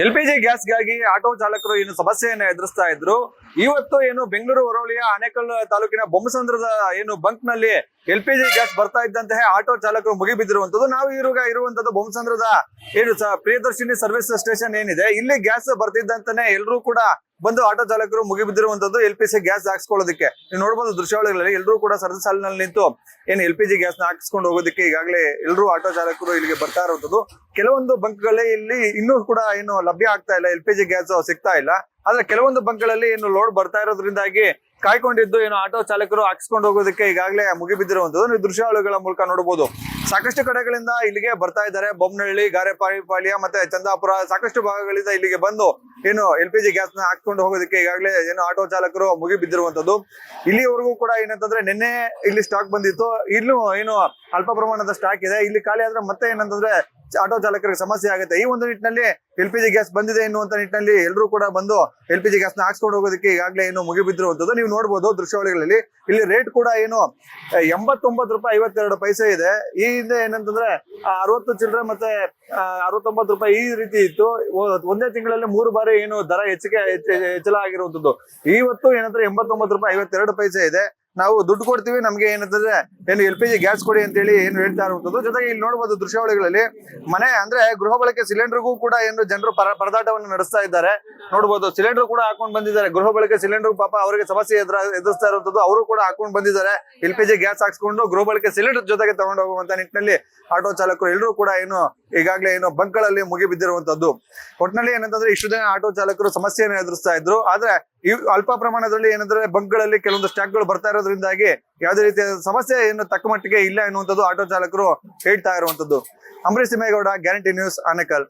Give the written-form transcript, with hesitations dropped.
LPG ಗ್ಯಾಸ್ಗಾಗಿ auto ಚಾಲಕರು ಏನು ಸಮಸ್ಯೆಯನ್ನ ಎದುರಿಸ್ತಾ ಇದ್ರು. ಇವತ್ತು ಏನು ಬೆಂಗಳೂರು ಹೊರವಳಿಯ ಆನೇಕಲ್ ತಾಲೂಕಿನ ಬೊಮ್ಮಸಂದ್ರದ ಏನು ಬಂಕ್ ನಲ್ಲಿ LPG ಗ್ಯಾಸ್ ಬರ್ತಾ ಇದ್ದಂತಹ ಆಟೋ ಚಾಲಕರು ಮುಗಿಬಿದ್ದಿರುವಂತದ್ದು. ನಾವು ಇರುವಂತದ್ದು ಬೊಮ್ಮಸಂದ್ರದ ಏನು ಪ್ರಿಯದರ್ಶಿನಿ ಸರ್ವಿಸ್ ಸ್ಟೇಷನ್ ಏನಿದೆ, ಇಲ್ಲಿ ಗ್ಯಾಸ್ ಬರ್ತಿದ್ದಂತಾನೆ ಎಲ್ಲರೂ ಕೂಡ ಬಂದು ಆಟೋ ಚಾಲಕರು ಮುಗಿಬಿದ್ದಿರುವಂತದ್ದು LPG ಗ್ಯಾಸ್ ಹಾಕ್ಸ್ಕೊಳ್ಳೋದಕ್ಕೆ. ನೀವು ನೋಡಬಹುದು ದೃಶ್ಯಾವಳಿಗಳಲ್ಲಿ ಎಲ್ಲರೂ ಕೂಡ ಸರದಿ ಸಾಲಿನಲ್ಲಿ ನಿಂತು ಏನು LPG ಗ್ಯಾಸ್ ನ ಹಾಕಿಸ್ಕೊಂಡು ಹೋಗೋದಕ್ಕೆ ಈಗಾಗಲೇ ಎಲ್ಲರೂ ಆಟೋ ಚಾಲಕರು ಇಲ್ಲಿಗೆ ಬರ್ತಾ ಇರುವಂತದ್ದು. ಕೆಲವೊಂದು ಬಂಕ್ಗಳೇ ಇಲ್ಲಿ ಇನ್ನೂ ಕೂಡ ಏನು ಲಭ್ಯ ಆಗ್ತಾ ಇಲ್ಲ, LPG ಗ್ಯಾಸ್ ಸಿಗ್ತಾ ಇಲ್ಲ. ಆದ್ರೆ ಕೆಲವೊಂದು ಬಂಕ್ಗಳಲ್ಲಿ ಏನು ಲೋಡ್ ಬರ್ತಾ ಇರೋದ್ರಿಂದಾಗಿ ಕಾಯ್ಕೊಂಡಿದ್ದು ಏನು ಆಟೋ ಚಾಲಕರು ಹಾಕಿಸ್ಕೊಂಡು ಹೋಗೋದಕ್ಕೆ ಈಗಾಗಲೇ ಮುಗಿಬಿದ್ದಿರುವಂತದ್ದು ನೀವು ದೃಶ್ಯಾವಳಿಗಳ ಮೂಲಕ ನೋಡಬಹುದು. ಸಾಕಷ್ಟು ಕಡೆಗಳಿಂದ ಇಲ್ಲಿಗೆ ಬರ್ತಾ ಇದ್ದಾರೆ. ಬೊಮ್ಮನಹಳ್ಳಿ, ಗಾರೆಪಾಳ್ಯ ಮತ್ತೆ ಚಂದಾಪುರ ಸಾಕಷ್ಟು ಭಾಗಗಳಿಂದ ಇಲ್ಲಿಗೆ ಬಂದು ಏನು LPG ಗ್ಯಾಸ್ ನ ಹಾಕ್ಕೊಂಡು ಹೋಗೋದಕ್ಕೆ ಈಗಾಗಲೇ ಏನು ಆಟೋ ಚಾಲಕರು ಮುಗಿಬಿದ್ದಿರುವಂತದ್ದು. ಇಲ್ಲಿವರೆಗೂ ಕೂಡ ಏನಂತಂದ್ರೆ ನಿನ್ನೆ ಇಲ್ಲಿ ಸ್ಟಾಕ್ ಬಂದಿತ್ತು, ಇನ್ನು ಏನು ಅಲ್ಪ ಪ್ರಮಾಣದ ಸ್ಟಾಕ್ ಇದೆ. ಇಲ್ಲಿ ಖಾಲಿ ಆದ್ರೆ ಮತ್ತೆ ಏನಂತಂದ್ರೆ ಆಟೋ ಚಾಲಕರಿಗೆ ಸಮಸ್ಯೆ ಆಗುತ್ತೆ. ಈ ಒಂದು ನಿಟ್ಟಿನಲ್ಲಿ LPG ಗ್ಯಾಸ್ ಬಂದಿದೆ ಎನ್ನುವಂತ ನಿಟ್ಟಿನಲ್ಲಿ ಎಲ್ಲರೂ ಕೂಡ ಬಂದು LPG ಗ್ಯಾಸ್ ನ ಹಾಕ್ಸ್ಕೊಂಡು ಹೋಗೋದಕ್ಕೆ ಈಗಾಗಲೇ ಏನು ಮುಗಿಬಿದ್ದಿರುವಂತದ್ದು ನೀವು ನೋಡಬಹುದು ದೃಶ್ಯಾವಳಿಗಳಲ್ಲಿ. ಇಲ್ಲಿ ರೇಟ್ ಕೂಡ ಏನು 89 ರೂಪಾಯಿ 52 ಪೈಸೆ ಇದೆ. ಈ ಹಿಂದೆ ಏನಂತಂದ್ರೆ 60 ಚಿಲ್ಲರೆ ಮತ್ತೆ 69 ರೂಪಾಯಿ ಈ ರೀತಿ ಇತ್ತು. ಒಂದೇ ತಿಂಗಳಲ್ಲಿ 3 ಬಾರಿ ಏನು ದರ ಹೆಚ್ಚಳ ಆಗಿರುವಂತದ್ದು. ಇವತ್ತು ಏನಂದ್ರೆ 89 ರೂಪಾಯಿ 52 ಪೈಸೆ ಇದೆ. ನಾವು ದುಡ್ಡು ಕೊಡ್ತೀವಿ, ನಮ್ಗೆ ಏನಂತಂದ್ರೆ ಏನು LPG ಗ್ಯಾಸ್ ಕೊಡಿ ಅಂತ ಹೇಳಿ ಏನು ಹೇಳ್ತಾ ಇರುವಂತದ್ದು. ಜೊತೆಗೆ ಇಲ್ಲಿ ನೋಡಬಹುದು ದೃಶ್ಯಾವಳಿಗಳಲ್ಲಿ ಮನೆ ಅಂದ್ರೆ ಗೃಹ ಬಳಕೆ ಸಿಲಿಂಡರ್ಗೂ ಕೂಡ ಏನು ಜನರು ಪರದಾಟವನ್ನು ನಡೆಸ್ತಾ ಇದ್ದಾರೆ. ನೋಡಬಹುದು ಸಿಲಿಂಡರ್ ಕೂಡ ಹಾಕೊಂಡು ಬಂದಿದ್ದಾರೆ. ಗೃಹ ಬಳಕೆ ಸಿಲಿಂಡರ್ ಪಾಪ ಅವರಿಗೆ ಸಮಸ್ಯೆ ಎದುರಿಸ್ತಾ ಇರುವಂತದ್ದು. ಅವರು ಕೂಡ ಹಾಕೊಂಡು ಬಂದಿದ್ದಾರೆ. LPG ಗ್ಯಾಸ್ ಹಾಕ್ಸ್ಕೊಂಡು ಗೃಹ ಬಳಕೆ ಸಿಲಿಂಡರ್ ಜೊತೆಗೆ ತಗೊಂಡು ಹೋಗುವಂತ ನಿಟ್ಟಿನಲ್ಲಿ ಆಟೋ ಚಾಲಕರು ಎಲ್ಲರೂ ಕೂಡ ಏನು ಈಗಾಗಲೇ ಏನು ಬಂಕ್ಗಳಲ್ಲಿ ಮುಗಿಬಿದ್ದಿರುವಂತದ್ದು. ಒಟ್ಟಿನಲ್ಲಿ ಏನಂತಂದ್ರೆ ಇಷ್ಟು ದಿನ ಆಟೋ ಚಾಲಕರು ಸಮಸ್ಯೆಯನ್ನು ಎದುರಿಸ್ತಾ ಇದ್ರು. ಆದ್ರೆ ಈ ಅಲ್ಪ ಪ್ರಮಾಣದಲ್ಲಿ ಏನಂದ್ರೆ ಬಂಕ್ಗಳಲ್ಲಿ ಕೆಲವೊಂದು ಸ್ಟಾಕ್ಗಳು ಬರ್ತಾ ಇರೋದ್ರಿಂದಾಗಿ ಯಾವುದೇ ರೀತಿಯ ಸಮಸ್ಯೆ ಏನು ತಕ್ಕ ಮಟ್ಟಿಗೆ ಇಲ್ಲ ಎನ್ನುವಂಥದ್ದು ಆಟೋ ಚಾಲಕರು ಹೇಳ್ತಾ ಇರುವಂತದ್ದು. Ambareesh Thimmegowda, guarantee news, Anekal.